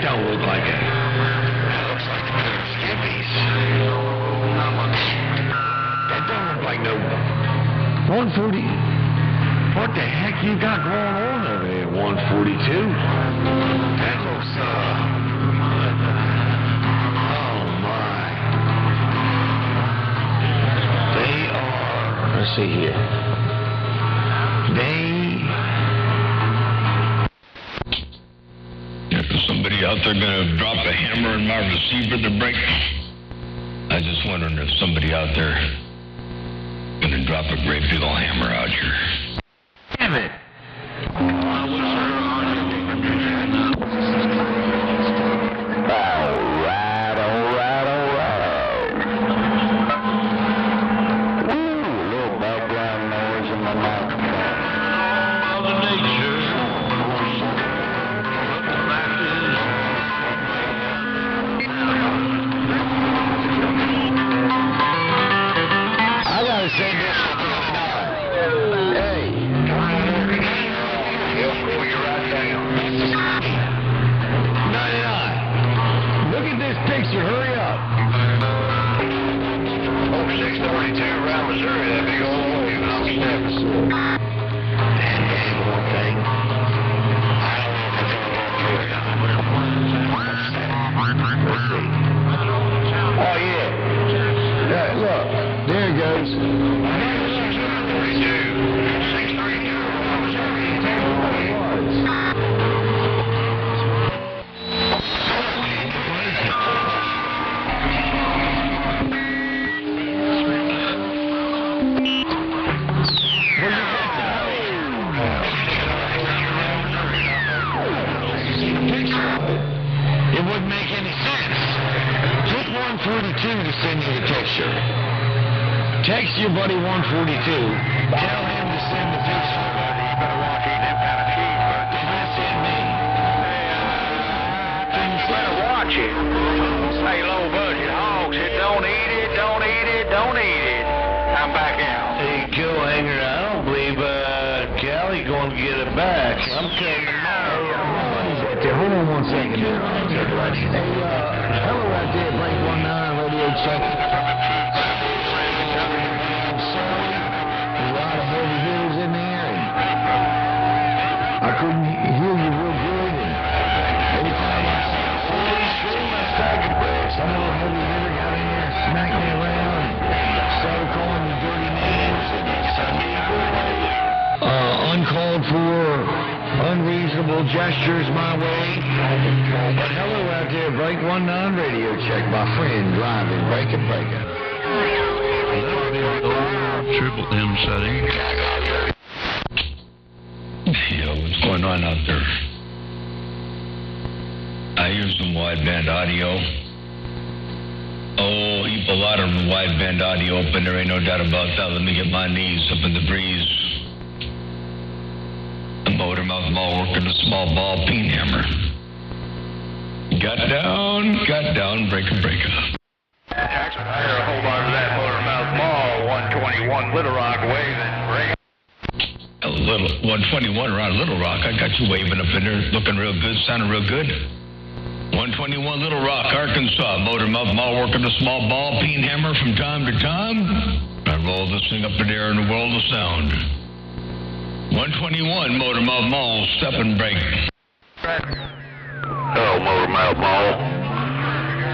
don't look like it. That looks like a pair of skippies. That don't look like no 140. What the heck you got going on over here, 142? That looks, Oh, my. They are, let's see here. Is somebody out there going to drop a hammer in my receiver to break? I was just wondering if somebody out there going to drop a great big old hammer out here. Damn it. Text your buddy 142. Tell him to send the picture. You better watch eating them kind of cheeseburgers. That's it, me. You better watch it. Hey, low budget hogs, don't eat it, don't eat it, don't eat it. I'm back out. Hey, Joe Hanger, I don't believe Callie going to get it back. I'm coming tomorrow. Hold on 1 second. Hey, hello out there, Break 19 Radio Check. I couldn't hear you real good, and every time I some little heavy hitter got in there, smacked me around, and started calling me dirty names, and uncalled for, unreasonable gestures my way. But hello out there, Break 19 Radio Check, my friend driving, breaking. Triple M setting. What's going on out there? I hear some wideband audio. Oh, heap a lot of wideband audio up in there, ain't no doubt about that. Let me get my knees up in the breeze. The motor mouth mall working a small ball peen hammer. Got down, break up. Jackson, I hear a whole lot of that motor mouth mall, 121 Little Rock waving, break. A little 121 around Little Rock. I got you waving up in there, looking real good, sounding real good. 121 Little Rock, Arkansas. Motor mouth mall working a small ball peen hammer from time to time. I roll this thing up in the air in the world of sound. 121 Motor Mouth Mall, step and break. Hello, Motor Mouth Mall.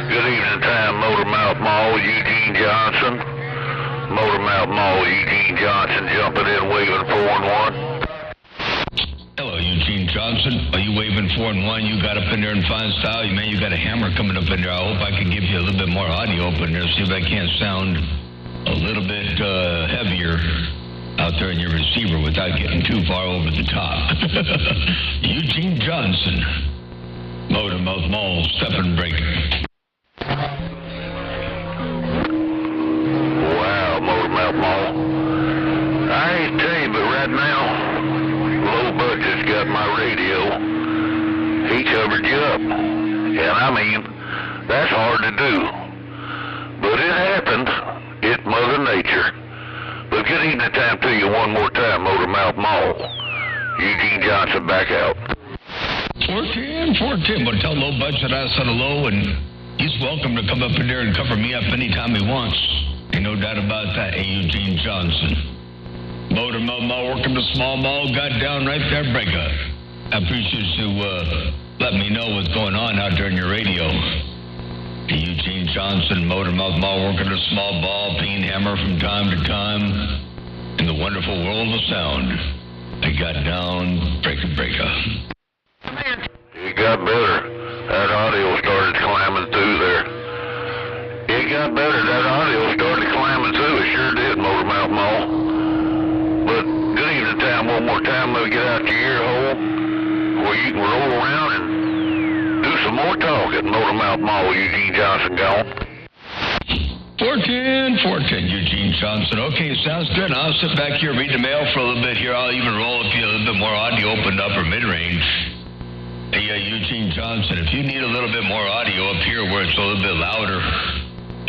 Good evening time, Motor Mouth Mall, Eugene Johnson. Motor Mouth Mall, Eugene Johnson, jumping in, waving 4-1. Hello, Eugene Johnson. Are you waving 4-1? You got up in there in fine style. You got a hammer coming up in there. I hope I can give you a little bit more audio up in there, see if I can't sound a little bit heavier out there in your receiver without getting too far over the top. Eugene Johnson, Motor Mouth Mall, step and break. Mall. I ain't tell you, but right now, Low Budget's got my radio. He covered you up. And I mean, that's hard to do. But it happens. It's Mother Nature. But good evening time to you one more time, Motor Mouth Mall. Eugene Johnson back out. 410. But tell Low Budget I said hello, and he's welcome to come up in there and cover me up anytime he wants. Ain't no doubt about that. Hey, Eugene Johnson. Motor Mall, working the small mall, got down right there, breaker. I appreciate you let me know what's going on out there in your radio. Hey, Eugene Johnson, Motor Mall, working the small ball, peen hammer from time to time in the wonderful world of sound. I got down, breaker. It got better. That audio started climbing through there. It got better. That audio started climbing through. It sure did, Motormouth Mall. But good evening time one more time. Let me get out your ear hole where you can roll around and do some more talk at Motormouth Mall. Eugene Johnson gone. 410, Eugene Johnson. Okay, sounds good. I'll sit back here, read the mail for a little bit here. I'll even roll up you a little bit more audio up in the upper mid-range. Hey, Eugene Johnson, if you need a little bit more audio up here where it's a little bit louder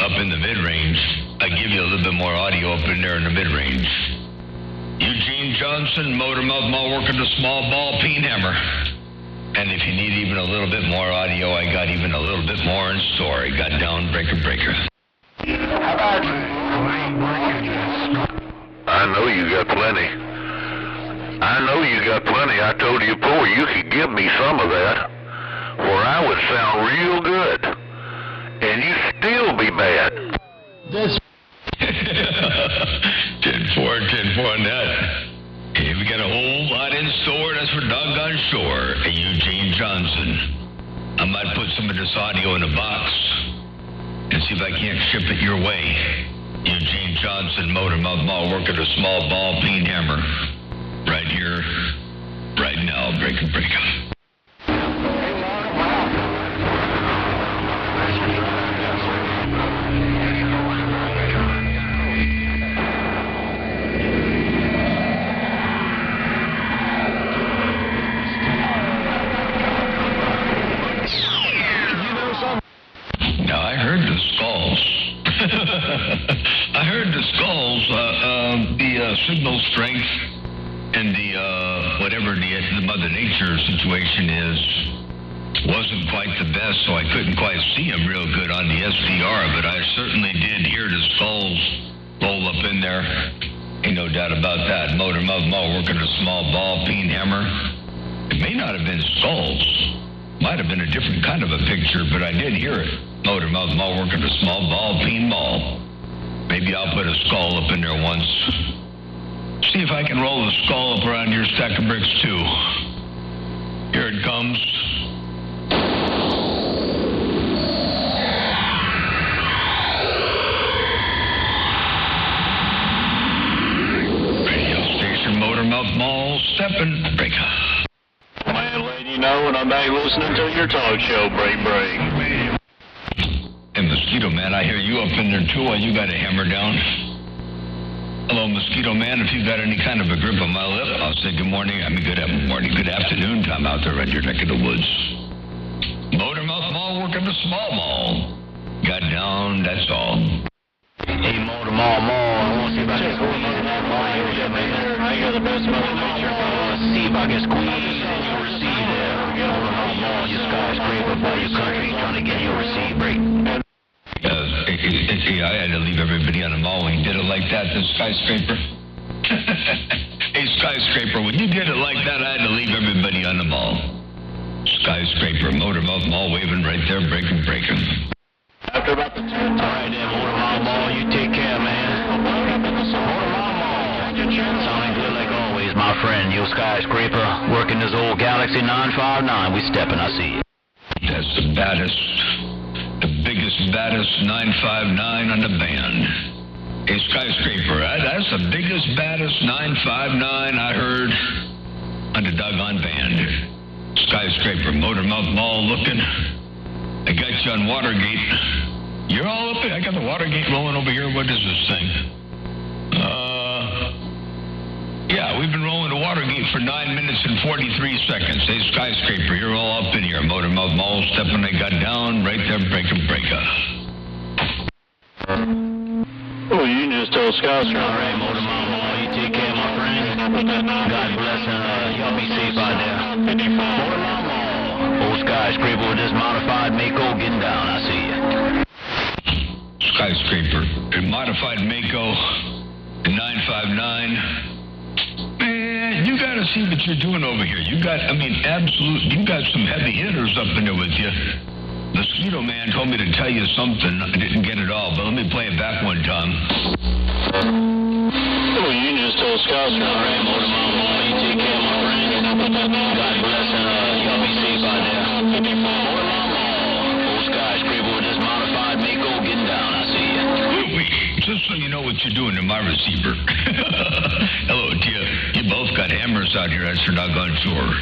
up in the mid-range, I give you a little bit more audio up in there in the mid-range. Eugene Johnson, Motormouth Mall, working the small ball, peen hammer. And if you need even a little bit more audio, I got even a little bit more in store. I got down, breaker. I know you got plenty. I told you before you could give me some of that, or I would sound real good, and you still be bad. 10-4 on that. Hey, we got a whole lot in store. That's for doggone sure. Hey, Eugene Johnson. I might put some of this audio in a box and see if I can't ship it your way. Eugene Johnson, Motormouth Mall, working a small ball, peen hammer. Right here, right now, breaker. Now, I heard the skulls. The signal strength and the whatever the Mother Nature situation is wasn't quite the best, so I couldn't quite see them real good on the SDR, but I certainly did hear the skulls roll up in there. Ain't no doubt about that. Motormouth Mall working a small ball, peen hammer. It may not have been skulls. Might have been a different kind of a picture, but I did hear it. Motormouth Mall working a small ball, peen ball. Maybe I'll put a skull up in there once. See if I can roll the skull up around your stack of bricks, too. Here it comes. Radio station Motormouth Mall, stepping breaker. Man, letting you know when I'm back listening to your talk show, break. Hey, Mosquito Man, I hear you up in there, too, while you got a hammer down. Hello, Mosquito Man. If you got any kind of a grip on my lip, I'll say good morning. Good afternoon time out there in your neck of the woods. Motormouth Mall working the small mall. Got down, that's all. Hey, Motormouth Mall, I want to see if I can squeeze in that mall area, man. I got the best Mother Nature. Let's see if I can squeeze in your receive there. Motormouth Mall, your skyscraper, boy, your country trying to get your receive break. I had to leave everybody on the mall when you did it like that, the skyscraper. Hey, skyscraper, when you did it like that, I had to leave everybody on the mall. Skyscraper, Motormouth Mall waving right there, breaking. After about the 10 times. All right, then, Motormouth Mall, you take care, man. Motormouth Mall, sounding good like always, my friend. Your skyscraper, working this old Galaxy 959. We stepping, I see you. That's the biggest, baddest 959 on the band. Hey, skyscraper, that's the biggest, baddest 959 I heard on the doggone band. Skyscraper, Motormouth Mall looking. I got you on Watergate. You're all up there. I got the Watergate rolling over here. What is this thing? Yeah, we've been rolling to Watergate for 9 minutes and 43 seconds. Hey, skyscraper, you're all up in here. Motormouth Mall stepping, they got down right there, breaker. Oh, you can just tell skyscraper. All right, Motormouth Mall, you take care, my friend. God bless, and y'all be safe out there. Motormouth Mall. Skyscraper with this modified Mako getting down. I see you. Skyscraper, modified Mako, 959. Man, you got to see what you're doing over here. You got some heavy hitters up in there with you. Mosquito Man told me to tell you something. I didn't get it all, but let me play it back one time. Well, you just told Scouts from Ram Motor Mile Mall. You take care, my friend. God bless, and y'all be safe out there. Motor Mile Mall. Old Skyscraper with this modified Mako getting down. I see you. Wait, just so you know what you're doing in my receiver. Hello to you. You both got hammers out here. That's your doggone sure.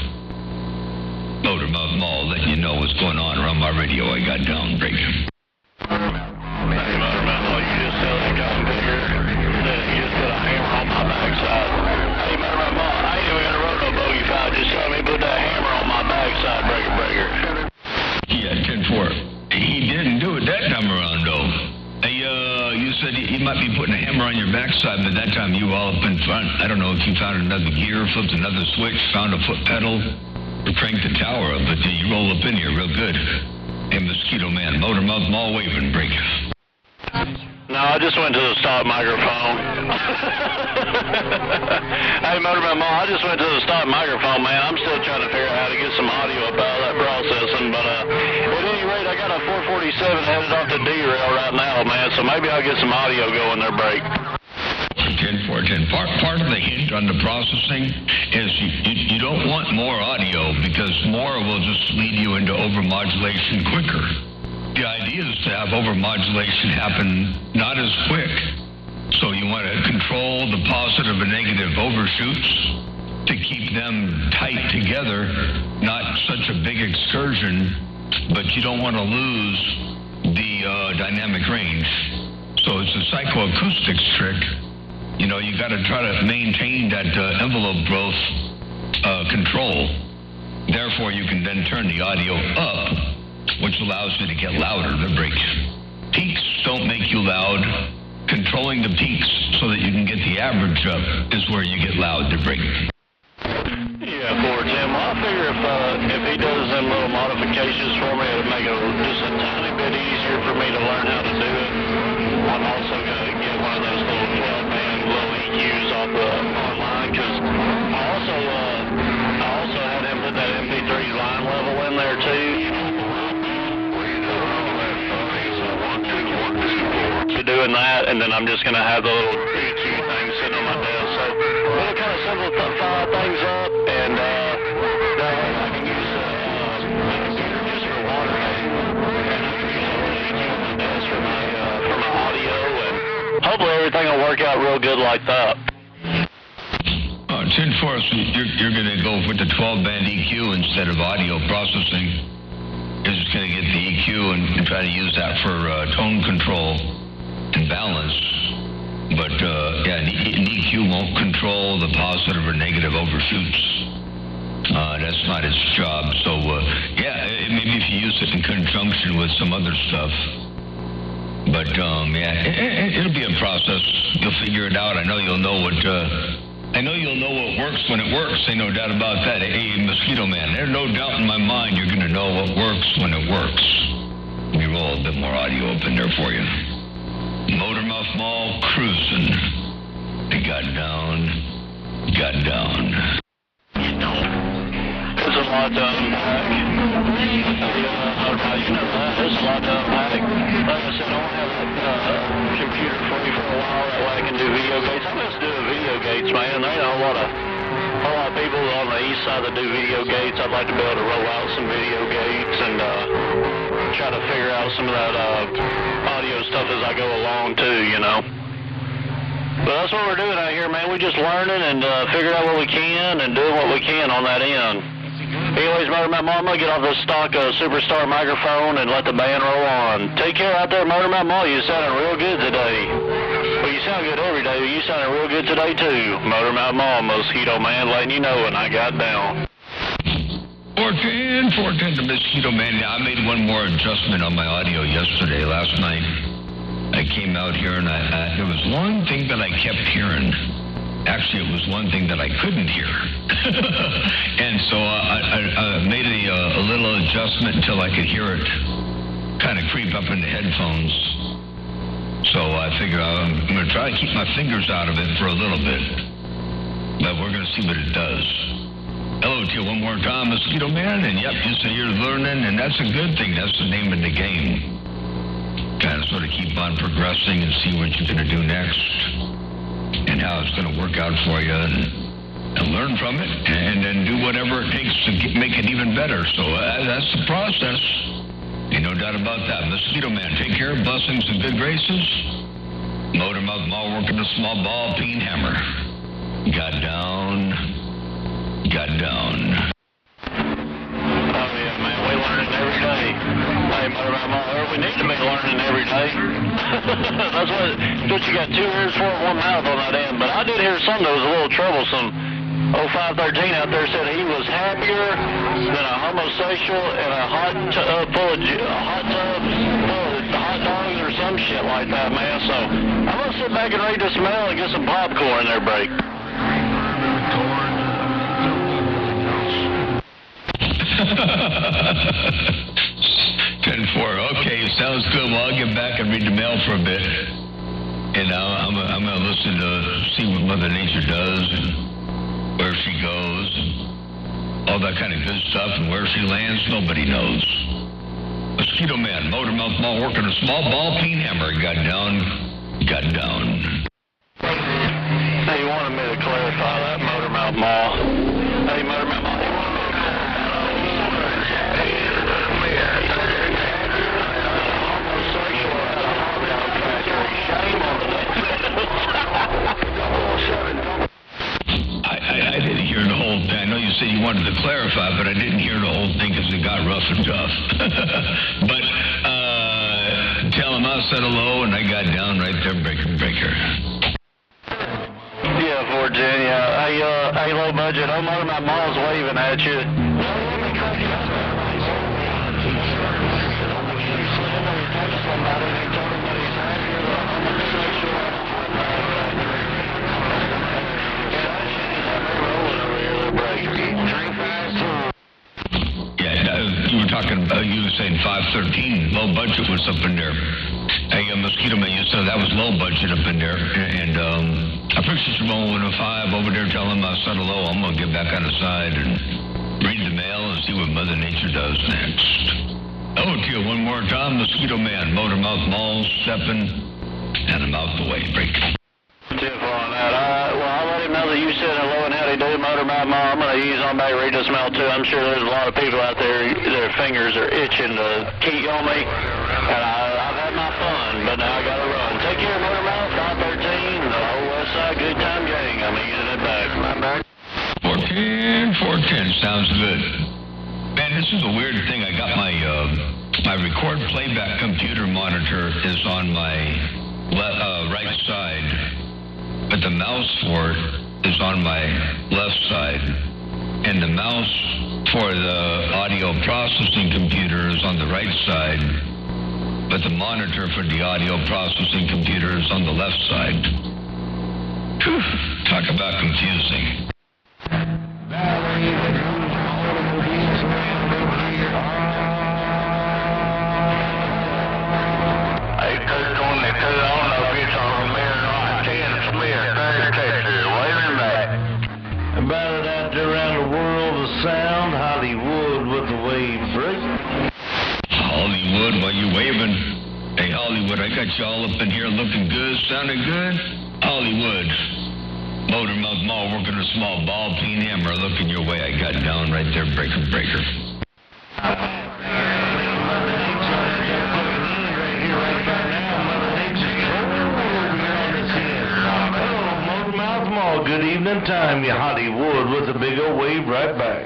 Motor Mall, letting you know what's going on around my radio. I got down break. Hey, Motor Mall, you just tell that guy bigger that he just put a hammer on my backside. Hey, Motor Mall, I ain't even gonna run no bogey five. Just tell me put that hammer on my backside, breaker. Yeah, 10-4. He didn't do it that time around, though. Hey, you said he might be putting a hammer on your backside, but that time you were all up in front. I don't know if you found another gear, flipped another switch, found a foot pedal, or cranked the tower up, but you roll up in here real good. Hey, Mosquito Man, Motor Mall waving break. No, I just went to the stop microphone. Hey, Motor Mall, I just went to the stop microphone, man. I'm still trying to figure out how to get some audio up out of that processing, but at any rate, I got a 447 headed off the derail right now, man, so maybe I'll get some audio going there, break. 10-4-10. Part of the hint on the processing is you don't want more audio because more will just lead you into overmodulation quicker. The idea is to have overmodulation happen not as quick. So you want to control the positive and negative overshoots to keep them tight together, not such a big excursion, but you don't want to lose the dynamic range. So it's a psychoacoustics trick. You know, you got to try to maintain that envelope growth control. Therefore, you can then turn the audio up, which allows you to get louder, the breaks. Peaks don't make you loud. Controlling the peaks so that you can get the average up is where you get loud, the break. Yeah, poor Tim. Well, I figure if he does them little modifications for me, it'll make it just a tiny bit easier for me to learn how to do it. I'm also going to get one of those little 12-band low EQs off online, because I also had him put that MP3 line level in there, too. Doing that, and then I'm just going to have the little EQ thing sitting on my desk. So it'll kind of simplify things up, and that way I can use the computer just for water, and I can use the little EQ on my desk for my audio, and hopefully everything will work out real good like that. 10-4, so you're going to go with the 12-band EQ instead of audio processing. You're just going to get the EQ and try to use that for tone control and balance, but an EQ won't control the positive or negative overshoots. That's not its job. So maybe if you use it in conjunction with some other stuff. But it'll be a process. You'll figure it out. I know you'll know what works when it works. Ain't no doubt about that. Hey, Mosquito Man, there's no doubt in my mind you're gonna know what works when it works. Let me roll a bit more audio up in there for you. Motor Mall cruising. They got down. There's a lot to unpack. There's a lot to unpack. Like I said, I don't have a computer for me for a while. That way I can do video gates. I'm just doing video gates, man. There ain't a lot of people on the east side that do video gates. I'd like to be able to roll out some video gates and try to figure out some of that audio stuff as I go along too, you know. But that's what we're doing out here, man. We're just learning and figuring out what we can and doing what we can on that end. Anyways, Motor Mouth Mall, I'm going to get off this stock Superstar microphone and let the band roll on. Take care out there, Motor Mouth Mall. You sounding real good today. Well, you sound good every day. You sounding real good today, too. Motor Mouth Mall, Mosquito Man, letting you know when I got down. 410 to Mosquito Man. I made one more adjustment on my audio last night. I came out here and there was one thing that I kept hearing. Actually, it was one thing that I couldn't hear. And so I made a little adjustment until I could hear it kind of creep up in the headphones. So I figure I'm going to try to keep my fingers out of it for a little bit. But we're going to see what it does. Hello to you one more time, Mosquito Man. And yep, you said you're learning, and that's a good thing. That's the name of the game. Kind of sort of keep on progressing and see what you're going to do next and how it's going to work out for you and learn from it and then do whatever it takes to make it even better. So that's the process. Ain't no doubt about that. Mosquito Man, take care. Blessings and good graces. Motormouth Mall working a small ball peen hammer. Got down. Oh, yeah, man, we learning every day. Hey, Motormouth Mall, we need to be learning every day. That's what you got 2 ears for and 1 mouth on that end. But I did hear some that was a little troublesome. 0513 out there said he was happier than a homosexual in a hot tub full of hot dogs or some shit like that, man. So I'm going to sit back and read this mail and get some popcorn there, break. 10-4. Okay, sounds good. Well, I'll get back and read the mail for a bit. And I'm going to listen to see what Mother Nature does and where she goes and all that kind of good stuff, and where she lands, nobody knows. Mosquito Man, Motormouth Mall working a small ball peen hammer. Got down. Hey, you wanted me to clarify that, Motormouth Mall. Hey, Motormouth Mall, you wanted me to I didn't hear the whole thing. I know you said you wanted to clarify, but I didn't hear the whole thing because it got rough and tough. But tell him I said hello and I got down right there, breaker. Yeah, Virginia. Hey, low budget. Oh, Motormouth Mall's waving at you. You were talking about, you were saying 513, low budget was up in there. Hey, Mosquito Man, you said that was low budget up in there. And I appreciate you rolling with a 5 over there. Tell him I said hello. I'm going to get back on the side and read the mail and see what Mother Nature does next. Hello to you one more time, Mosquito Man, Motormouth Mall, stepping, and I'm out the way. Break. Tip on that. Well, I'll let him know that you said hello and howdy do, Motormouth Mall. I'm going to use on back read this mail too. I'm sure there's a lot of people out there, their fingers are itching to key on me. And I've had my fun, but now I got to run. Take care, Motormouth, 513, the whole West Side Good Time Gang. I'm using it back. My back. 410, sounds good. Man, this is a weird thing. I got my record playback computer monitor is on my right side. But the mouse for it is on my left side, and the mouse for the audio processing computer is on the right side, but the monitor for the audio processing computer is on the left side. Whew, talk about confusing. Battered out there around the world of sound, Hollywood with the wave break. Hollywood, while you're waving. Hey, Hollywood, I got you all up in here looking good, sounding good. Hollywood. Motormouth Mall working a small ball peen hammer looking your way. I got down right there, breaker. Good evening time, you Hollywood, with a big old wave right back.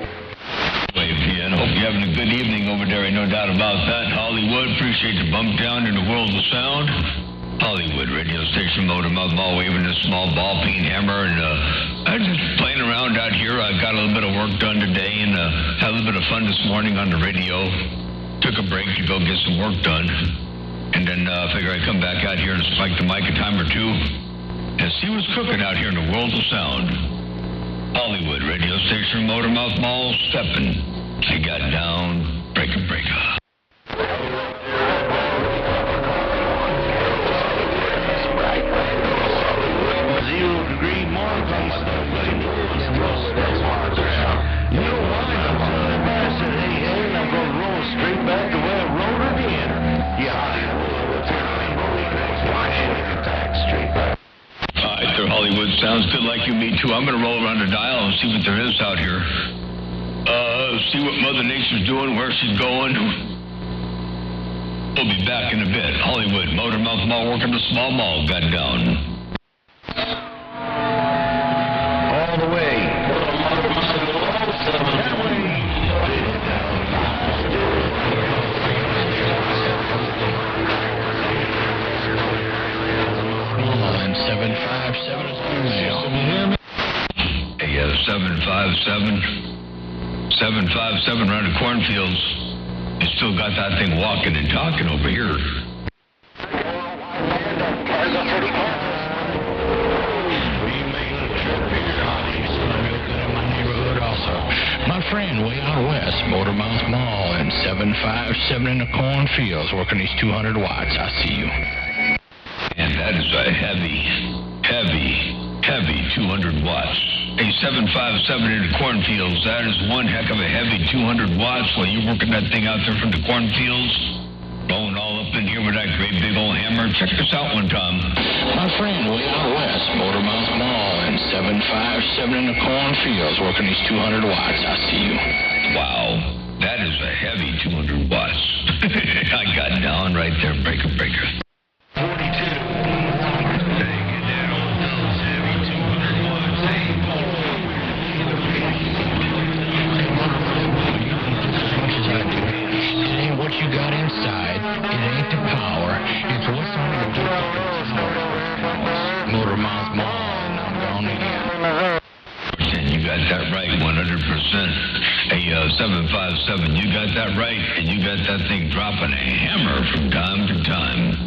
Wave here, and I hope you're having a good evening over there. Ain't no doubt about that. Hollywood, appreciate the bump down in the world of sound. Hollywood radio station, Motormouth Mall, waving this small ball peen hammer, and I'm just playing around out here. I got a little bit of work done today, and had a little bit of fun this morning on the radio. Took a break to go get some work done, and then figure I'd come back out here and spike the mic a time or two and see see what's cooking out here in the world of sound. Hollywood radio station, Motormouth Mall, stepping. I got down, breaker. 0 degree margin stuff, buddy. You know why? I said, hey, I'm going to roll straight back the way I rolled it in. Straight back. All right, there, Hollywood. Sounds good like you, me too. I'm going to roll around the dial and see what there is out here. See what Mother Nature's doing, where she's going. We'll be back in a bit. Hollywood, Motormouth Mall, working the small mall, got down. All the way. And 757 is email. Hey, 757 around the cornfields. You still got that thing walking and talking over here. My friend, way out west, Motormouth Mall, and 757 in the cornfields, working these 200 watts. I see you. And that is a heavy 200 watts. A 757 in the cornfields, that is one heck of a heavy 200 watts while you're working that thing out there from the cornfields. Rolling all up in here with that great big old hammer. Check this out one time. My friend, way out west, Motormouth Mall, and 757 in the cornfields, working these 200 watts. I see you. Wow, that is a heavy 200 watts. I got down right there, breaker. 42. What you got inside, it ain't the power, it's what's on your Motormouth Mall, and I'm gone again. You got that right, 100%. Hey, 757, you got that right, and you got that thing dropping a hammer from time to time.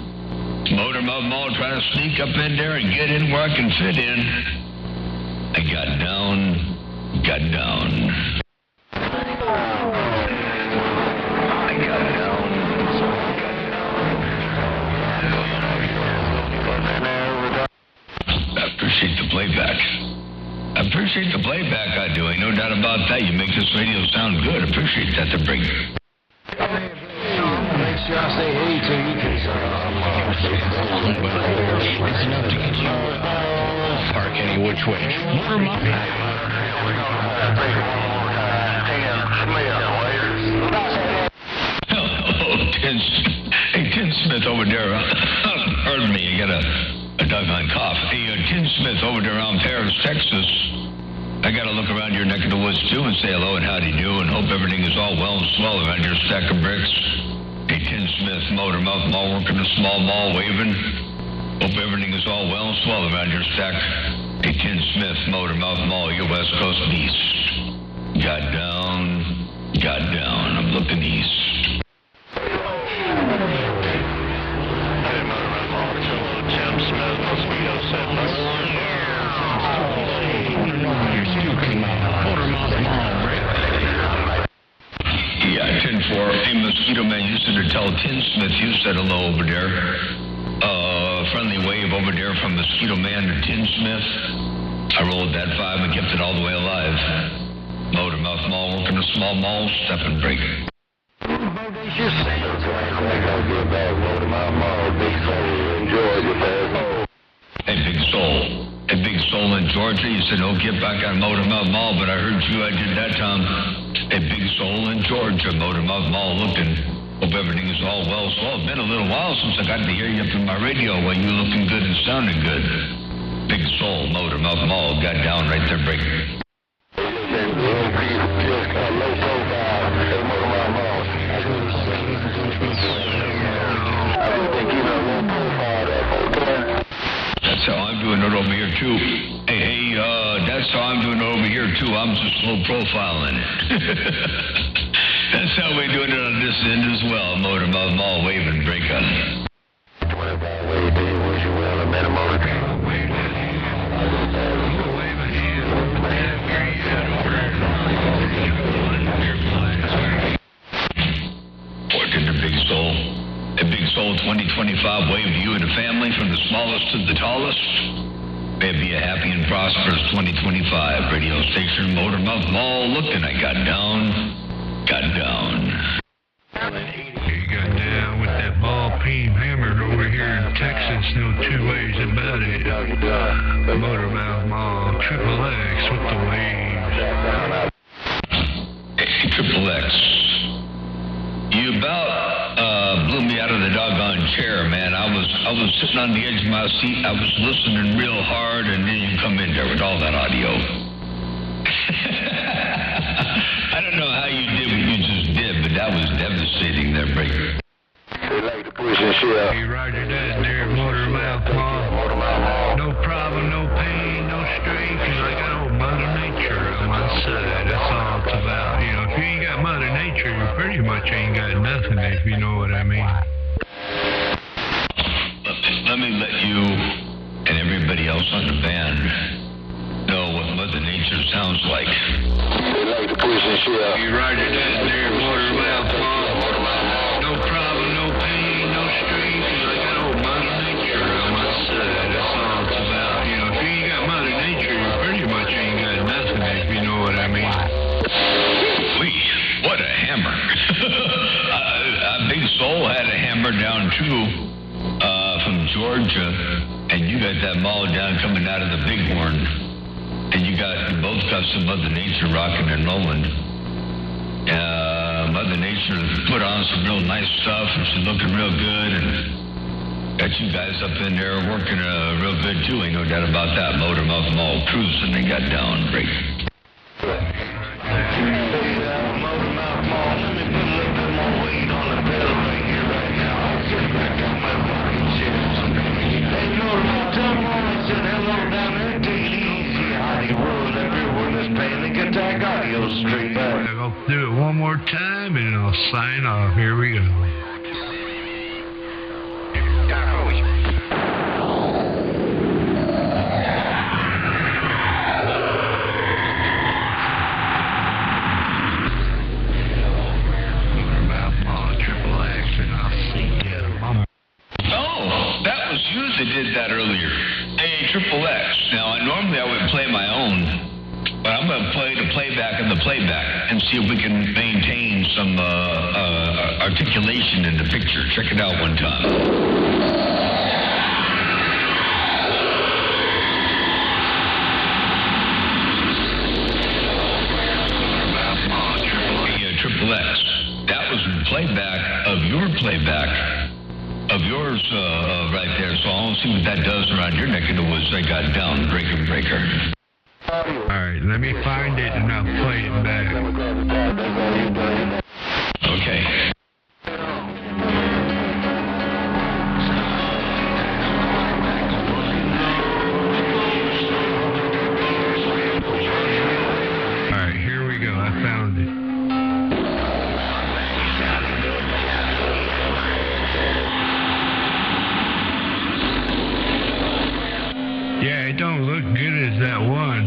Motormouth Mall trying to sneak up in there and get in where I can fit in. I got down. I appreciate the playback, I do. Ain't no doubt about that. You make this radio sound good. I appreciate that, the break. Make sure I say hey to you. It's enough to get you park any which way. Motormouth. Hello, Tim Smith over there. Pardon me, I got a doggone cough. Hey, Tim Smith over there around Paris, Texas. I got to look around your neck of the woods, too, and say hello and howdy do, and hope everything is all well and swell around your stack of bricks. Hey, Tim Smith, Motormouth Mall, working the small mall, waving. Hope everything is all well and swell around your stack. Hey, Tim Smith, Motormouth Mall, your West Coast beast. Got down. I'm looking east. Yeah, 10-4. Hey, Mosquito Man, you said to tell Tim Smith you said hello over there. Friendly wave over there from Mosquito Man to Tim Smith. I rolled that 5 and kept it all the way alive. Motormouth Mall, working a small mall, step and break. Hey, Big Soul in Georgia. You said, oh, get back on Motormouth Mall, but I heard you. I did that, Tom. Hey, Big Soul in Georgia, Motormouth Mall looking. Hope everything is all well. So it's been a little while since I got to hear you up in my radio while you looking good and sounding good. Big Soul, Motormouth Mall, got down right there, break. That's how I'm doing it over here, too. Hey, that's how I'm doing it over here, too. I'm just low profiling it. That's how we're doing it on this end as well. Motormouth Mall, waving, break on. from the smallest to the tallest. May it be a happy and prosperous 2025. Radio station Motormouth Mall. Looked and I got down. You got down with that ball peen hammered over here in Texas. No two ways about it. Motormouth Mall. Triple X with the waves. Hey, Triple X. You about blew me out of the doggone chair, man. I was sitting on the edge of my seat. I was listening real hard, and then you come in there with all that audio. I don't know how you did what you just did, but that was devastating there, Breaker. Hey, Roger that there, Motormouth Mall. No problem, no pain, no strain, 'cause I got old Mother Nature on my side. That's all it's about. You know, if you ain't got Mother Nature, you pretty much ain't got nothing, if you know what I mean. Let me let you and everybody else on the band know what Mother Nature sounds like. Hey, Roger that there, Motormouth Mall. No problem, no pain, no strain, 'cause I got old Mother Nature on my side. That's all it's about. You know, if you ain't got Mother Nature, you pretty much ain't got nothing, if you know what I mean. Wee, what a hammer. Big Soul had a hammer down too, from Georgia, and you got that mall down coming out of the Bighorn, and you both got some Mother Nature rocking and rolling. Mother Nature put on some real nice stuff, and she's looking real good, and got you guys up in there working real good too, ain't no doubt about that. Motormouth Mall cruising, they got down great. I'll do it one more time and I'll sign off. Here we go. That did that earlier. Hey, Triple X. Now, normally I would play my own, but I'm going to play the playback of the playback and see if we can maintain some articulation in the picture. Check it out one time. Hey, Triple X. That was the playback of your playback. Of yours right there, so I'll see what that does around your neck of the woods. I got down, breaker. Alright, let me find it and I'll play it back. Okay. Alright, here we go. I found it. Yeah, it don't look good as that one.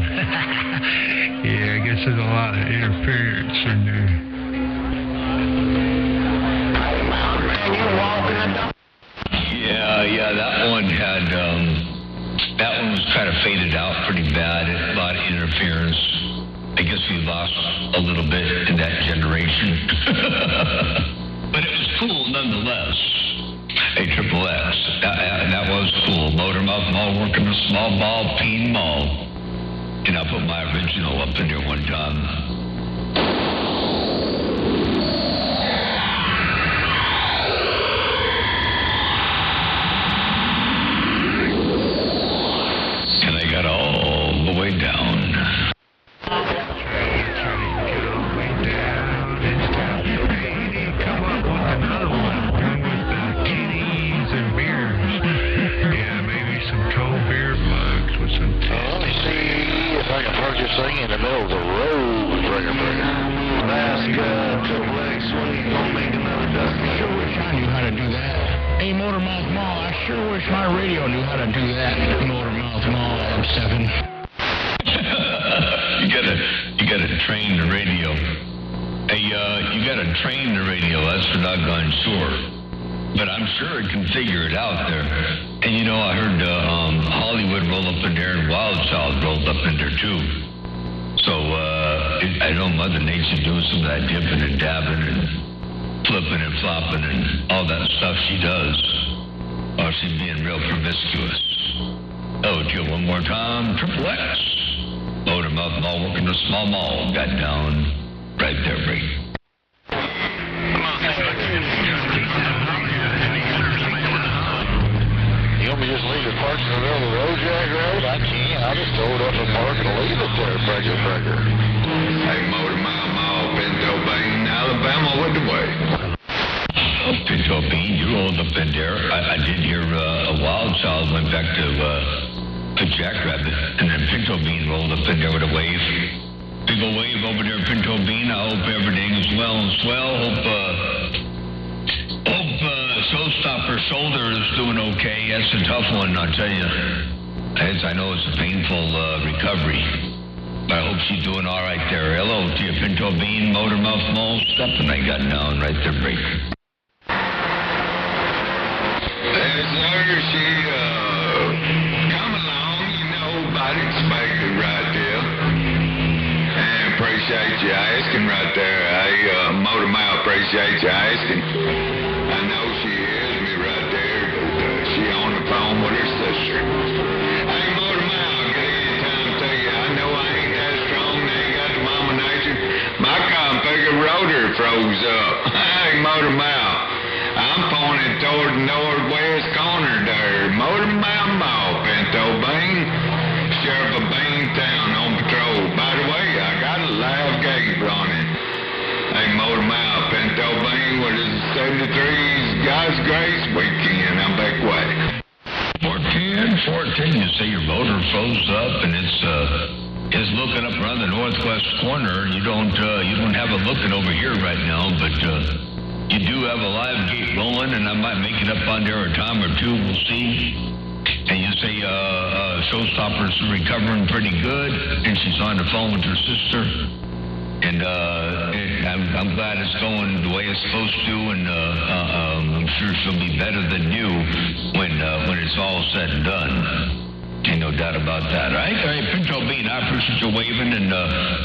Yeah, I guess there's a lot of interference in there. Yeah, that one had, that one was kind of faded out pretty bad. A lot of interference. I guess we lost a little bit in that generation. But it was cool nonetheless. Hey, Triple X. That was cool. Motormouth Mall working a small ball peen mall. And I put my original up in there one time. And I got all the way down. Singing in the middle of the road, breaker. Ask Triple X when he's gonna make another dusty. I sure wish I knew how to do that. Hey, Motormouth Mall, I sure wish my radio knew how to do that. Motormouth Mall, M7. You gotta train the radio. Hey, you gotta train the radio, that's for doggone sure. But I'm sure it can figure it out there. And you know, I heard Hollywood roll up in there and Wild Child rolled up in there too. So I know Mother Nature doing some of that dipping and dabbing and flipping and flopping and all that stuff she does. Or she's being real promiscuous. Oh, till one more time, Triple X. Motormouth Mall working the small mall. Got down right there, Brady. You want me to just leave it parked in the middle of the road, Jack Rose? I can't. I'll just throw it up and park and leave it there, breaker. Hey, Motormouth Mall, Pinto Bean, Alabama, what the way? Oh, Pinto Bean, you rolled up in there. I did hear a Wild Child went back to Jackrabbit, and then Pinto Bean rolled up in there with a wave. Big ol' wave over there, Pinto Bean. I hope everything is well and swell. Hope Showstopper shoulder is doing okay. That's a tough one, I'll tell you. I know it's a painful recovery. But I hope she's doing all right there. Hello to you, Pinto Bean, Motormouth Mall. Stepping I got down right there, break. There's her, she, come along, you know, about expected right there. And appreciate you asking right there. Hey, Motormouth, appreciate you asking. I know she hears me right there, but she on the phone with her sister. Hey, Motormouth, get anytime to you. I know I ain't that strong, I ain't got the mama nature. My configure rotor froze up. Hey, Motormouth, I'm pointed toward the northwest corner there. Motormouth Mall, Pinto Bean. Sheriff of Beantown on patrol. By the way, I got a live gate running. Hey, Motormouth, Pinto Bean, what is it, 73's God's Grace weekend? I'm back way. 14, you say your motor froze up and it's looking up around the northwest corner. You don't have it looking over here right now, but you do have a live gate rolling, and I might make it up on there a time or two. We'll see. And you say Showstopper's recovering pretty good, and she's on the phone with her sister. And I'm glad it's going the way it's supposed to, and I'm sure she'll be better than you when it's all said and done. Ain't no doubt about that, right? Hey, Pinto Bean, I appreciate you waving and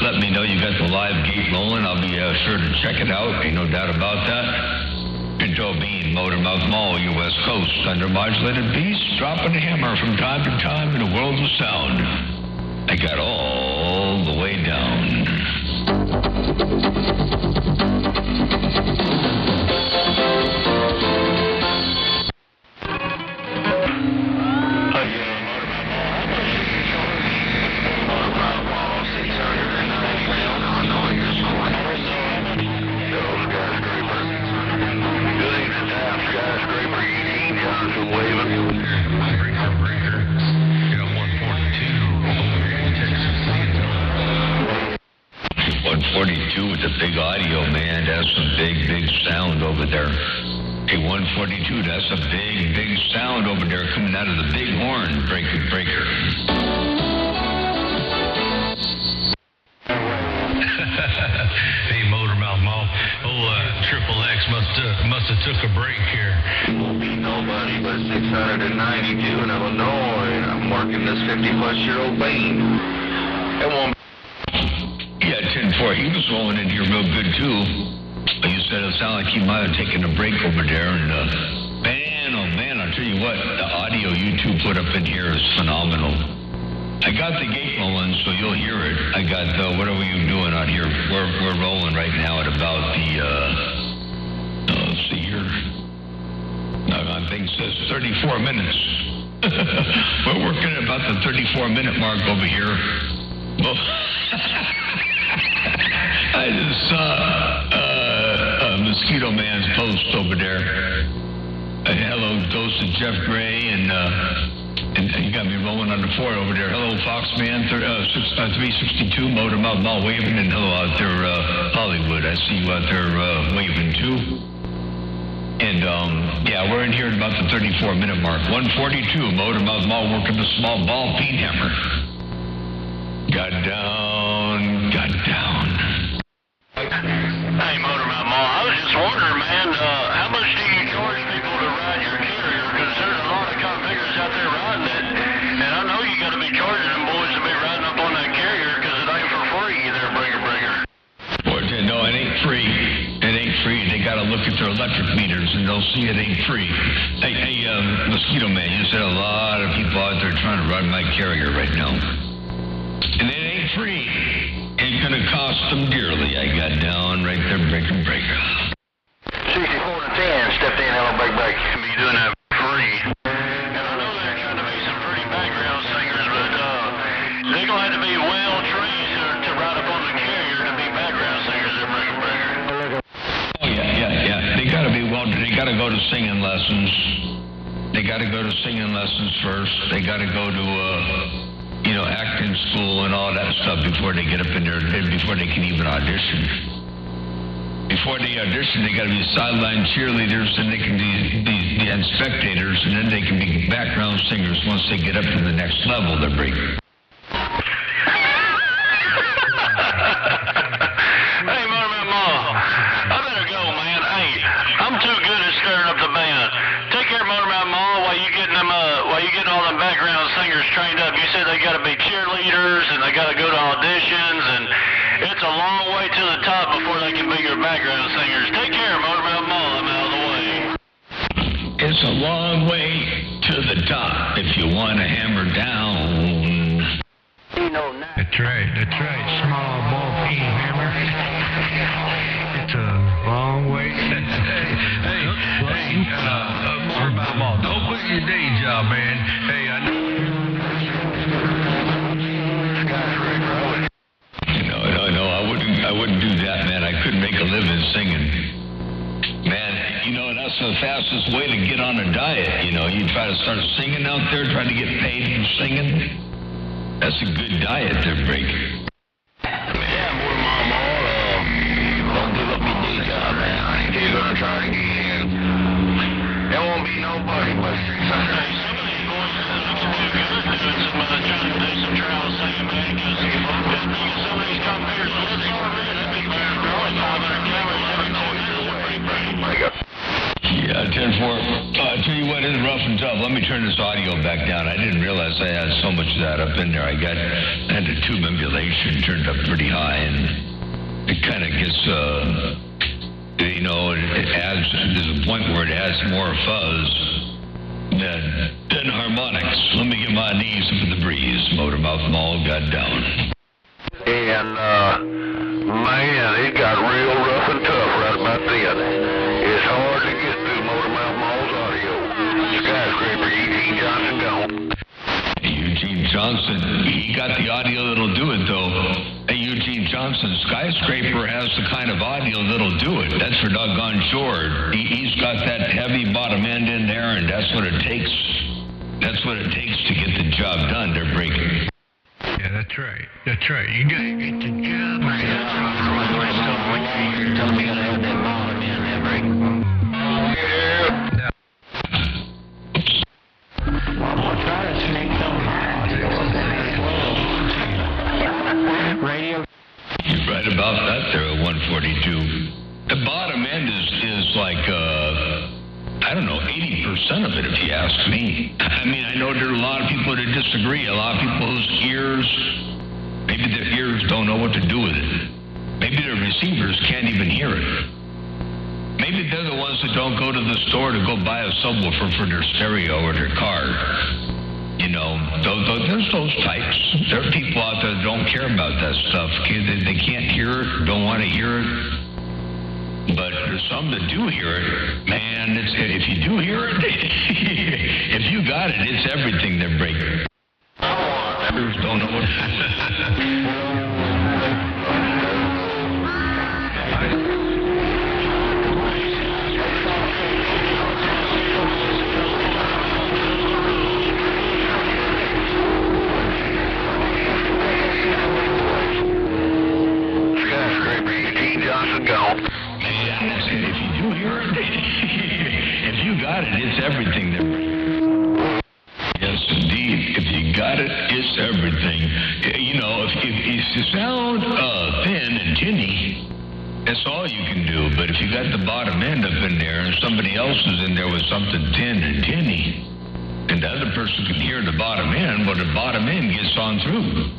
let me know you got the live gate rolling. I'll be sure to check it out. Ain't no doubt about that. Pinto Bean, Motormouth Mall, your West Coast, under modulated beast, dropping a hammer from time to time in a world of sound. I got all the way down. With the big audio, man, that's some big sound over there. Hey, 142, that's a big sound over there coming out of the big horn, breaker. Hey, Motormouth Mall. Triple X must have took a break here. Won't be nobody but 692 in Illinois. I'm working this 50-plus-year-old Bean. It won't. Yeah, 10-4. He was rolling in here real good, too. You said it sounded like he might have taken a break over there. And, man, I'll tell you what. The audio you two put up in here is phenomenal. I got the gate rolling, so you'll hear it. I got, what are you doing out here? We're rolling right now at about the, let's see here. I think it says 34 minutes. We're working at about the 34-minute mark over here. Well, I just saw Mosquito Man's post over there. Hello, Ghost of Jeff Gray, and you got me rolling on the 4 over there. Hello, Foxman, 362, Motormouth Mall waving, and hello out there, Hollywood. I see you out there waving too. And yeah, we're in here at about the 34-minute mark. 142, Motormouth Mall working the small ball feed hammer. Got down. Hey, Motormouth Mall, I was just wondering, man, how much do you charge people to at their electric meters and they'll see it ain't free. Hey, Mosquito Man, you said a lot of people out there trying to run my carrier right now. And it ain't free. It's going to cost them dearly. I got down right there, breaker. 64 to 10, stepped in, hello, break. Be doing that free. And I know they're trying to be some pretty background singers, but they're going to have to be well trained to ride up on the carrier to be background singers at breaker. Oh, yeah. They got to be they got to go to singing lessons. They got to go to singing lessons first. They got to go to, acting school and all that stuff before they get up in there, before they can even audition. Before they audition, they got to be sideline cheerleaders, and they can be spectators, and then they can be background singers once they get up to the next level. They're breaking. Hey, Mama, I better go, man. Hey, I'm too good at stirring up the band. Take care, Mama, while you getting all them background singers trained up. You said they got to be cheerleaders, and they got to go to auditions, and it's a long way to the top before they can be your background singers. Take care, Motormouth Mall. I'm out of the way. It's a long way to the top if you want to hammer down. That's right. Small ball peen hammer. It's a long way. Hey, Motormouth Mall, don't quit your day job, man. Hey, I know. I wouldn't do that, man. I couldn't make a living singing. Man, that's the fastest way to get on a diet. You try to start singing out there, try to get paid for singing. That's a good diet they're breaking. Yeah, Mama, don't give up your day job, man. You're going to try to get in. There won't be nobody but Sunday. Some of these boys are doing trying to do some trial singing, man, because some of these competitors Yeah, 10-4. I tell you what, it's rough and tough. Let me turn this audio back down. I didn't realize I had so much of that up in there. I had the tube emulation turned up pretty high, and it kind of gets, it adds, there's a point where it adds more fuzz than harmonics. Let me get my knees up in the breeze. Motormouth Mall got down. And, man, it got real rough and tough right about then. It's hard to get through Motormouth Mall's audio. Skyscraper, Eugene Johnson gone. Eugene Johnson, he got the audio that'll do it, though. Hey, Eugene Johnson, Skyscraper has the kind of audio that'll do it. That's for doggone sure. He's got that heavy bottom end in there, and that's what it takes. That's what it takes to get the job done. They're breaking. Yeah, that's right. You gotta get the job. Tell me you gotta have that bottom in there, break. Yeah. I'm gonna try to sneak some radio. You're right about that there at 142. The bottom end is like, I don't know, 80% of it, if you ask me. I mean, I know there are a lot of people that disagree. A lot of people's maybe their ears don't know what to do with it. Maybe their receivers can't even hear it. Maybe they're the ones that don't go to the store to go buy a subwoofer for their stereo or their car. There's those types. There are people out there that don't care about that stuff. They can't hear it, don't want to hear it. But there's some that do hear it. Man, if you do hear it, if you got it, it's everything they're breaking. Others don't know what to do. If you do hear it, if you got it, it's everything there. Yes, indeed. If you got it, it's everything. If you sound thin and tinny, that's all you can do. But if you got the bottom end up in there and somebody else is in there with something thin and tinny, and the other person can hear the bottom end, well, the bottom end gets on through.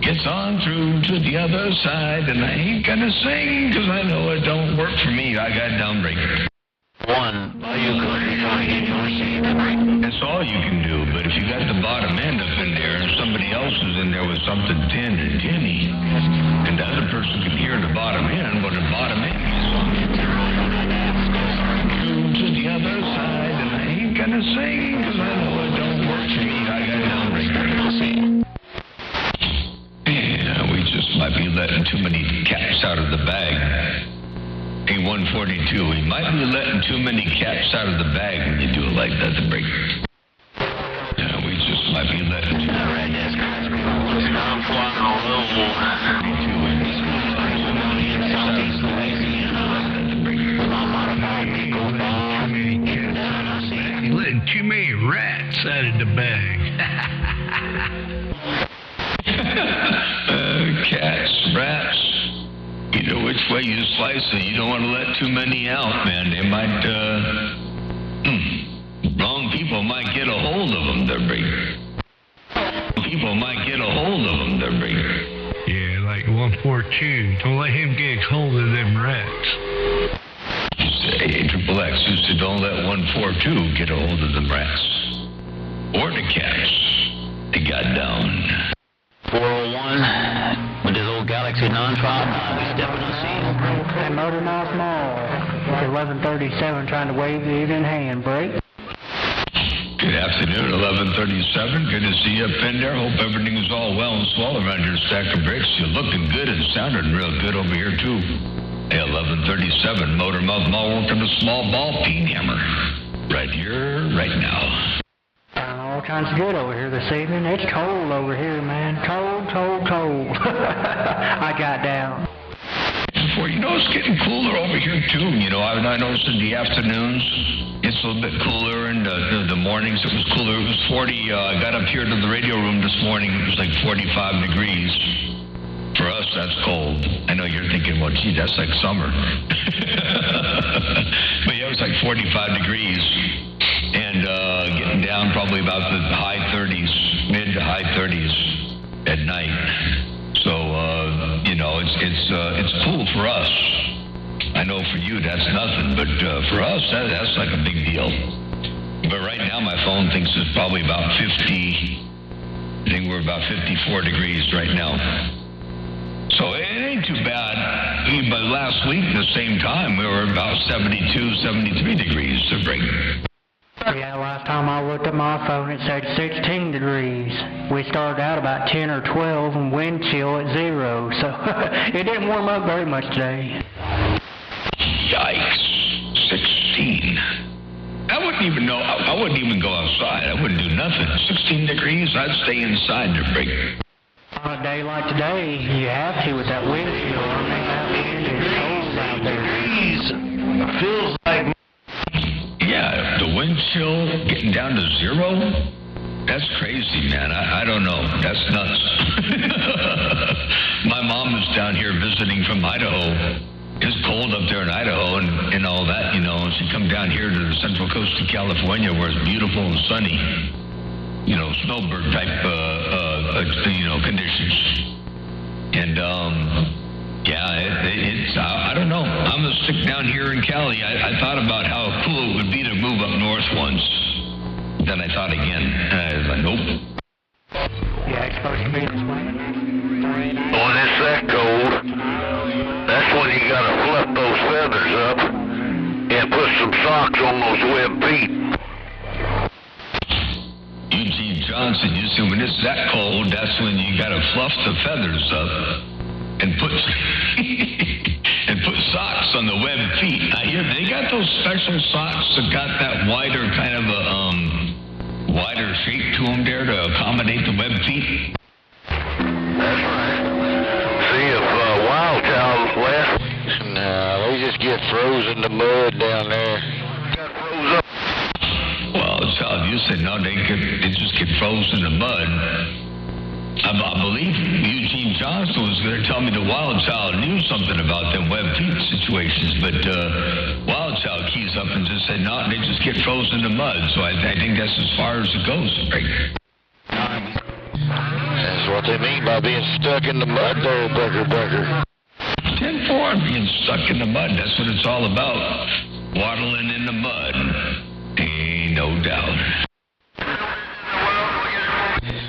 gets on through to the other side, and I ain't gonna sing, 'cause I know it don't work for me. I got downbreaker. That's all you can do, but if you got the bottom end up in there and somebody else is in there with something thin and tinny, and the other person can hear the bottom end, but the bottom end is on to the other side, and I ain't gonna sing, 'cause I know it don't work for me. I got downbreaker. Yeah, we just might be letting too many cats out of the bag. A142, we might be letting too many cats out of the bag when you do it like that, the break. Yeah, we just might be letting too many cats out of the bag. You're letting too many rats out of the bag. Cats, rats. You know which way you slice it. You don't want to let too many out, man. They might, wrong people might get a hold of them, they're bigger. People might get a hold of them, they're bigger. Yeah, like 142. Don't let him get a hold of them rats. Say, XXX, you said don't let 142 get a hold of them rats. Or the cats. They got down. 401 with his old Galaxy non-fob. We stepping on the scene. Hey, Motor Mouth Mall. 1137 trying to wave the evening hand break. Good afternoon, 1137. Good to see you up in there. Hope everything is all well and swell around your stack of bricks. You're looking good and sounding real good over here, too. Hey, 1137, Motor Mouth Mall working a small ball peen hammer. Right here, right now. All kinds of good over here this evening. It's cold over here, man. Cold, cold, cold. I got down. Before you know, it's getting cooler over here, too. You know, I noticed in the afternoons, it's a little bit cooler, and the mornings it was cooler. It was 40. I got up here to the radio room this morning. It was like 45 degrees. For us, that's cold. I know you're thinking, well, gee, that's like summer. But yeah, it was like 45 degrees. And getting down probably about the high 30s, mid to high 30s at night. So, you know, it's cool for us. I know for you that's nothing, but for us, that's like a big deal. But right now my phone thinks it's probably about 50. I think we're about 54 degrees right now. So it ain't too bad. But last week, at the same time, we were about 72, 73 degrees to break. Yeah, last time I looked at my phone, it said 16 degrees. We started out about 10 or 12 and wind chill at 0, so it didn't warm up very much today. Yikes, 16. I wouldn't even know. I wouldn't even go outside. I wouldn't do nothing. 16 degrees, I'd stay inside to break. On a day like today, you have to with that wind chill. I mean, that wind is cold out there. Feels like... Yeah, the wind chill getting down to 0? That's crazy, man. I don't know. That's nuts. My mom is down here visiting from Idaho. It's cold up there in Idaho and all that, you know. And she come down here to the central coast of California where it's beautiful and sunny. You know, snowbird type, you know, conditions. And, yeah, it's I don't know. I'm going to stick down here in Cali. I thought about how cool it would be to move up north once. Then I thought again. And I was like, nope. Yeah, it's supposed to be this way. When it's that cold, that's when you gotta fluff those feathers up and put some socks on those web feet. Eugene Johnson, you see, when it's that cold, that's when you gotta fluff the feathers up and put and put socks on the web feet. I hear they got those special socks that got that wider kind of a wider shape to them there to accommodate the web feet. That's right. See if Wild Child's left. No, they just get frozen in the mud down there. Got froze up. Well, Child, you said no, they just get frozen in the mud. I believe Eugene Johnson was going to tell me the Wild Child knew something about them web feet situations, but Wild Child keys up and just said, no, they just get frozen in the mud. So I think that's as far as it goes. That's what they mean by being stuck in the mud there, Breaker. 10-4 being stuck in the mud, that's what it's all about. Waddling in the mud. Ain't no doubt.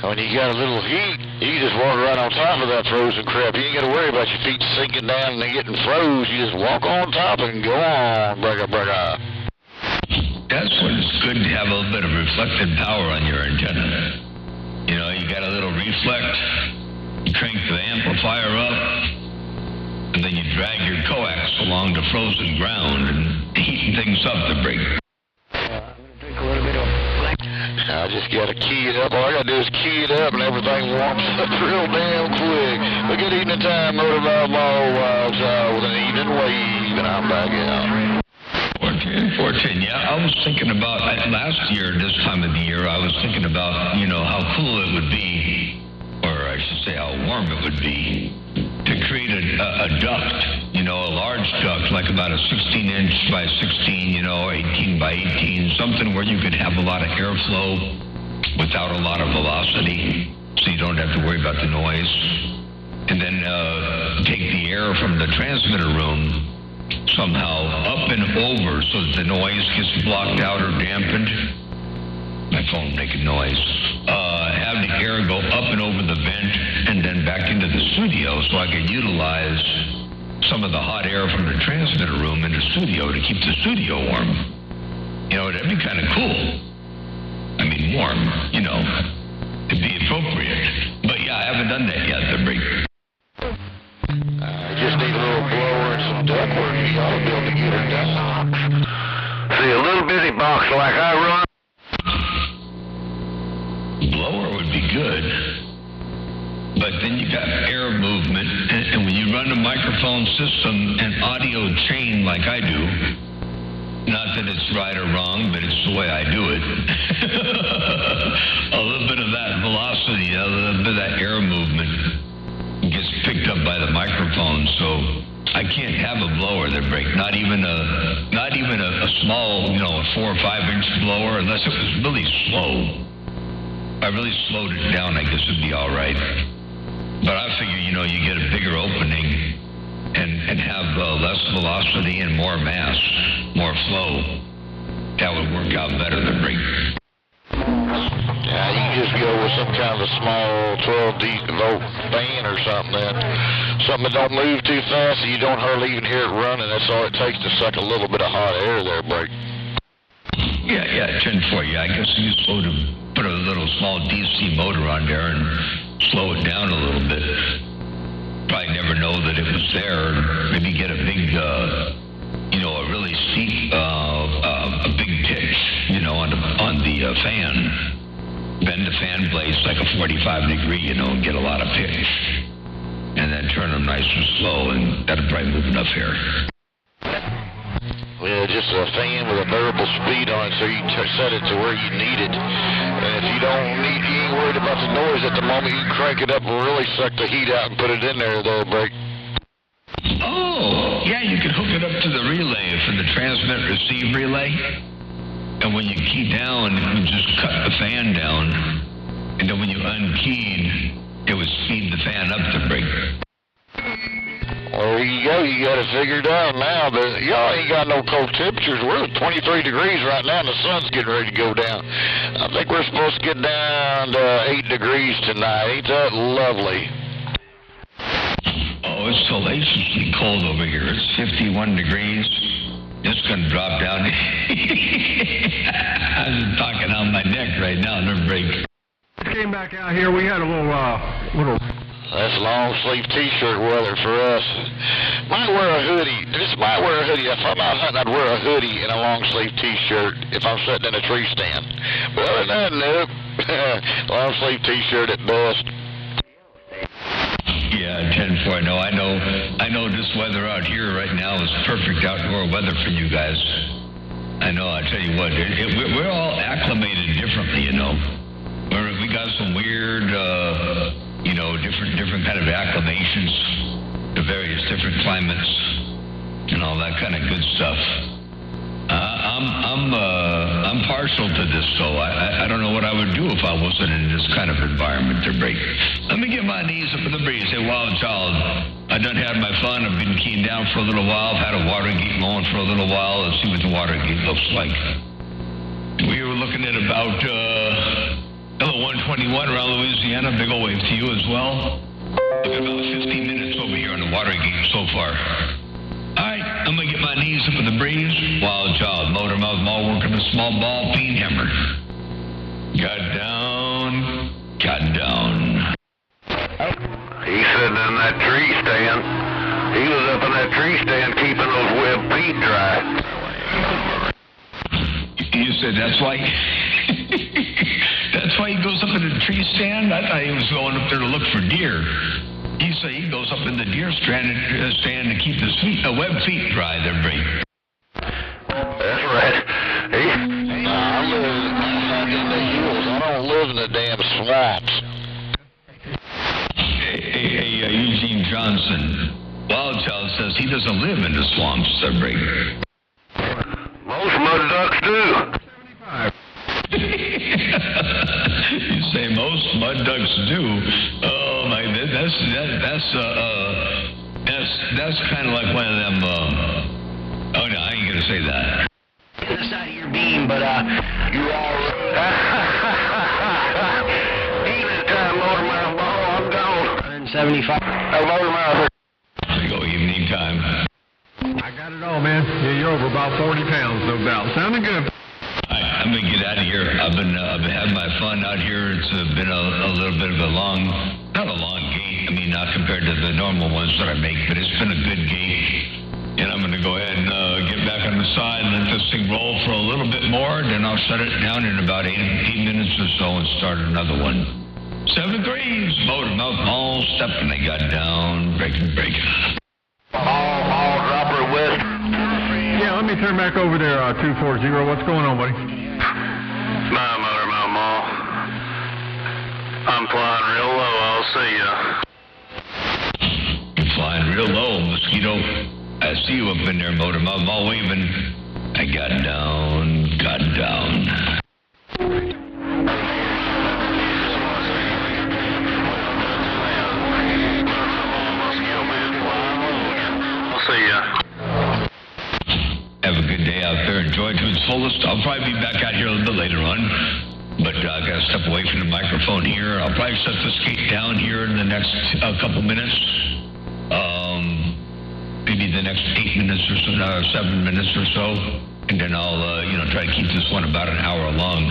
When you got a little heat, you just walk right on top of that frozen crap. You ain't got to worry about your feet sinking down and getting froze. You just walk on top and go on, Breaker. That's when it's good to have a little bit of reflected power on your antenna. You know, you got a little reflect, you crank the amplifier up, and then you drag your coax along the frozen ground and heating things up to break. I just got to key it up. All I got to do is key it up and everything warms up real damn quick. But good evening time, Motor Mouth Mall, Wild Child with an evening wave, and I'm back out. 410, yeah. I was thinking about, last year, this time of the year, I was thinking about, you know, how cool it would be, or I should say how warm it would be, to create a duct, you know, a large duct, like about a 16-inch by 16, you know, 18 by 18, something where you could have a lot of airflow without a lot of velocity, so you don't have to worry about the noise. And then take the air from the transmitter room somehow up and over so that the noise gets blocked out or dampened. My phone making noise. Have the air go up and over the vent and then back into the studio so I can utilize some of the hot air from the transmitter room in the studio to keep the studio warm. You know, that'd be kind of cool. I mean, warm, you know, to be appropriate. But yeah, I haven't done that yet. I just need a little blower and some ductwork. You ought to be able to get her done. See, a little bitty box like I run. Blower would be good, but then you got air movement, and when you run a microphone system and audio chain like I do, not that it's right or wrong, but it's the way I do it, a little bit of that velocity, a little bit of that air movement gets picked up by the microphone, so I can't have a blower that breaks, not even a small, you know, a 4 or 5 inch blower, unless it was really slow. If I really slowed it down, I guess it'd be all right. But I figure, you know, you get a bigger opening and have less velocity and more mass, more flow. That would work out better than break. Yeah, you can just go with some kind of a small 12 volt fan or something that don't move too fast and you don't hardly even hear it running. That's all it takes to suck a little bit of hot air there, Break. Yeah, 10-4. Yeah, I guess you just put a little small DC motor on there and slow it down a little bit. Probably never know that it was there. Maybe get a big, you know, a really steep, a big pitch, you know, on the fan. Bend the fan blades like a 45 degree, you know, and get a lot of pitch. And then turn them nice and slow, and that'll probably move enough air. Well, just a fan with a variable speed on it so you can set it to where you need it. And if you ain't worried about the noise at the moment, you can crank it up and really suck the heat out and put it in there, Break. Oh, yeah, you can hook it up to the relay for the transmit-receive relay. And when you key down, you just cut the fan down. And then when you unkeyed, it would speed the fan up to break. Well, there you go. You got it figured out now. But y'all ain't got no cold temperatures. We're at 23 degrees right now, and the sun's getting ready to go down. I think we're supposed to get down to 8 degrees tonight. Ain't that lovely? Oh, it's salaciously cold over here. It's 51 degrees. It's going to drop down. I'm talking on my neck right now. No break. Came back out here. We had a little. That's long sleeve t-shirt weather for us. Might wear a hoodie. Might wear a hoodie. If I'm out hunting, I'd wear a hoodie and a long sleeve t-shirt if I'm sitting in a tree stand. But other than that, nope. Long sleeve t-shirt at best. Yeah, 10-4. No, I know this weather out here right now is perfect outdoor weather for you guys. I know. I tell you what, we're all acclimated differently, you know. We got some weird, you know, different kind of acclimations to various different climates and all that kind of good stuff. I'm partial to this, so I don't know what I would do if I wasn't in this kind of environment to break. Let me get my knees up in the breeze. Hey, Wild Child, I done had my fun. I've been keying down for a little while. I've had a water gate going for a little while. Let's see what the water gate looks like. We were looking at about LO121 around Louisiana. Big old wave to you as well. Looking about 15 minutes over here on the water gate so far. All right, I'm going to get my knees up in the breeze. Wild Child, motor mouth mall, working a small ball, peen hammer. Got down. He's sitting in that tree stand. He was up in that tree stand keeping those web feet dry. You said that's why? That's why he goes up in the tree stand? I thought he was going up there to look for deer. You say he goes up in the deer stand to keep his web feet dry there, Brady. That's right. I live in the hills. I don't live in the damn swamps. Hey, Eugene Johnson. Wild Child says he doesn't live in the swamps, Brady. Most mud ducks do. You say most mud ducks do. Oh my, that's kind of like one of them. Oh no, I ain't gonna say that. The side of your beam, but You all evening time, Motormouth Ball. I'm gone. 175. Motormouth. There you go, evening time. I got it all, man. Yeah, you're over about 40 pounds, no doubt. Sounding good. I'm gonna get out of here. I've been having my fun out here. It's been a little bit of a not a long gate. I mean, not compared to the normal ones that I make, but it's been a good gate. And I'm gonna go ahead and get back on the side and let this thing roll for a little bit more. Then I'll shut it down in about 8 minutes or so and start another one. 7 degrees, motor mouth mall, stepping. They got down, breaking. All dropper west. Yeah, let me turn back over there, 240. What's going on, buddy? My Motormouth Mall. I'm flying real low. I'll see ya. You're flying real low, Mosquito. I see you up in there, motor mouth mall waving. I got down. I'll see ya. Have a good day out there. Enjoy it to its fullest. I'll probably be back out here a little bit later on. But I got to step away from the microphone here. I'll probably set the skate down here in the next couple minutes. Maybe the next 8 minutes or so, 7 minutes or so. And then I'll, try to keep this one about an hour long.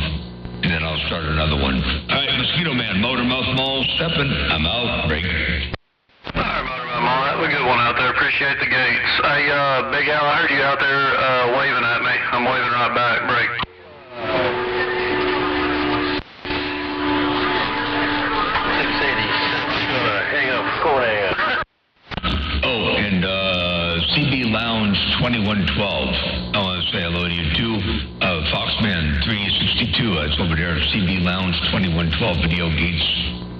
And then I'll start another one. All right, Mosquito Man, Motor Mouth Mall, stepping. I'm out. Break. All right, Motormouth Mall. That was a good one out there. Appreciate the gates. Hey, Big Al, I heard you out there waving at me. I'm waving right back. Break. Hang up. Go ahead. Oh, and CB Lounge 2112. I want to say hello to you too. Foxman 362. It's over there. CB Lounge 2112. Video Gates.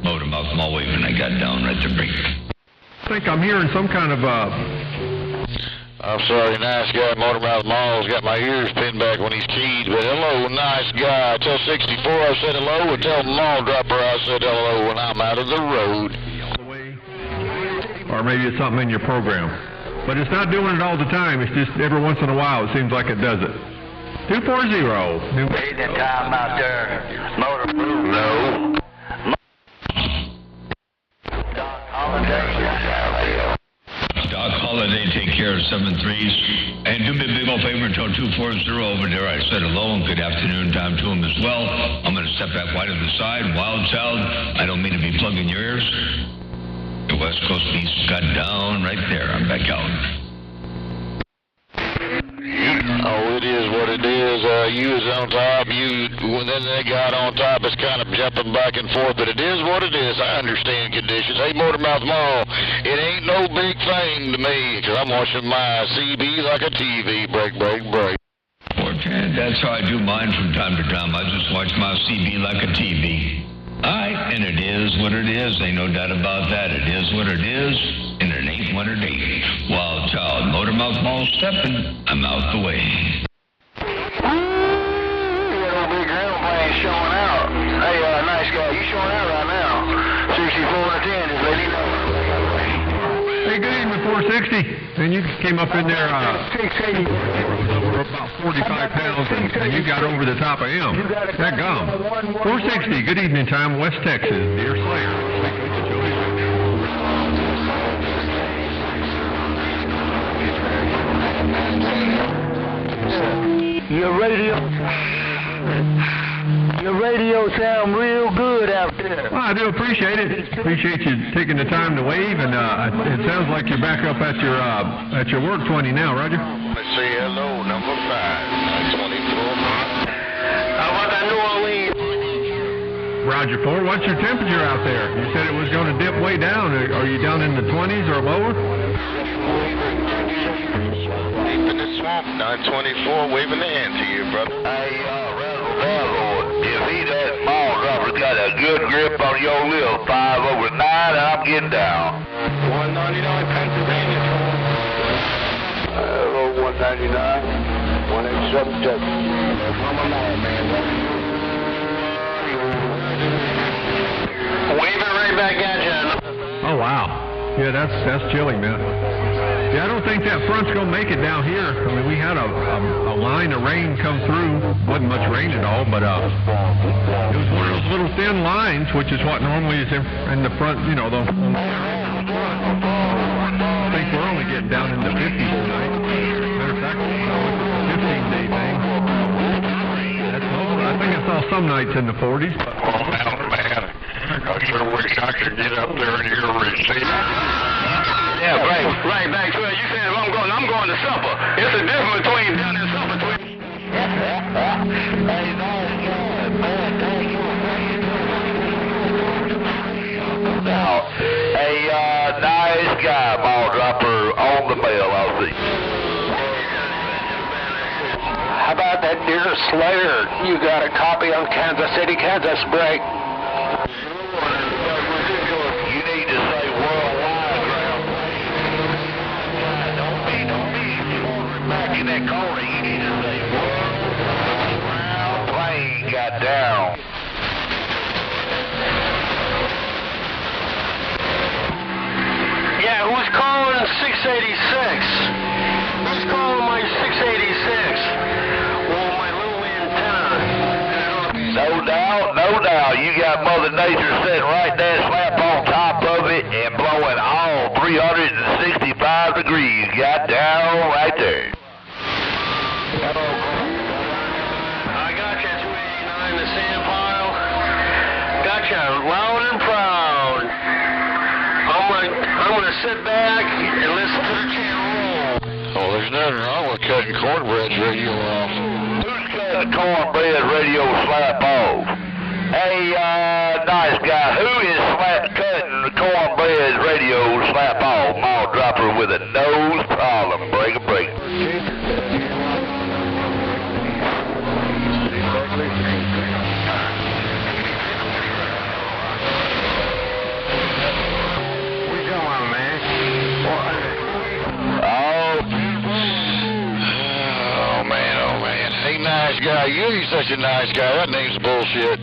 Motor Mouth Mall waving. I got down right there. Break. I think I'm hearing some kind of, I'm sorry, nice guy. Motormouth Mall's got my ears pinned back when he's keyed, but hello, nice guy. Tell 64 I said hello, and tell Mall Dropper I said hello when I'm out of the road. or maybe it's something in your program. But it's not doing it all the time. It's just every once in a while it seems like it does it. 240. Evening time out there. Motor Blue. No. Doc Holiday, take care of 7-3s. And do me a big old favor and tell 240 over there I said hello and good afternoon time to him as well. I'm going to step back wide to the side. Wild Child, I don't mean to be plugging your ears. The West Coast Beast got down right there. I'm back out. Oh, it is what it is. You is on top. When then they got on top, it's kind of jumping back and forth. But it is what it is. I understand conditions. Hey, Motormouth Mall, it ain't no big thing to me because I'm watching my CB like a TV. Break. 410, that's how I do mine from time to time. I just watch my CB like a TV. All right, and it is what it is. Ain't no doubt about that. It is what it is, and it ain't what it ain't. Wild Child, Motormouth Mall stepping. I'm out the way. That old big airplane showing out. Hey, nice guy, you showing out right now. 64 and 10. 460, and you came up in there over about 45 pounds, and you got over the top of him. That gum. 460, good evening time, West Texas, Deer Slayer. Your radio sound real good out there. Well, I do appreciate it. Appreciate you taking the time to wave, and it sounds like you're back up at your work 20 now, Roger. Let's say hello, number 5, 24. How about that New Orleans? Roger 4, what's your temperature out there? You said it was going to dip way down. Are you down in the 20s or lower? Deep in the swamp, 924, waving the hand to you, brother. Hey, Razzle, if he that ball dropper got a good grip on your lip, 5 over 9, I'm getting down. 199 Pennsylvania. Hello, 199, 187 Texas. Come on, man. Wave it right back at you. Oh, wow. Yeah, that's chilly, man. Yeah, I don't think that front's going to make it down here. I mean, we had a line of rain come through. Wasn't much rain at all, but it was one of those little thin lines, which is what normally is in the front, I think we're only getting down in the 50s tonight. Matter of fact, it's a 15-day thing. That's low. I think I saw some nights in the 40s. But Man, I sure wish I could get up there and hear a receiver. Yeah, right back to it. You said if I'm going to supper. It's the difference between down and supper. Nice guy, ball dropper on the bell, I'll see. How about that Deer Slayer? You got a copy on Kansas City, Kansas break. You need to say worldwide ground. Don't be back in that corner. You need to say worldwide ground plane got down. Yeah, who's calling 686? Who's calling my 686? Well, my little antenna. No doubt. You got Mother Nature sitting right there, slap on top of it, and blowing all 365 degrees. Got down right there. I got you, 289, the sand pile. Got you loud and proud. I'm gonna sit back and listen to the channel roll. Oh, there's nothing wrong with cutting cornbread's radio off. Who's cutting cornbread radio slap off? Hey, nice guy, who is cutting the cornbread radio slap off? Ball dropper with a nose problem. Break a break. Oh, man. Hey, nice guy. You're such a nice guy. That name's bullshit.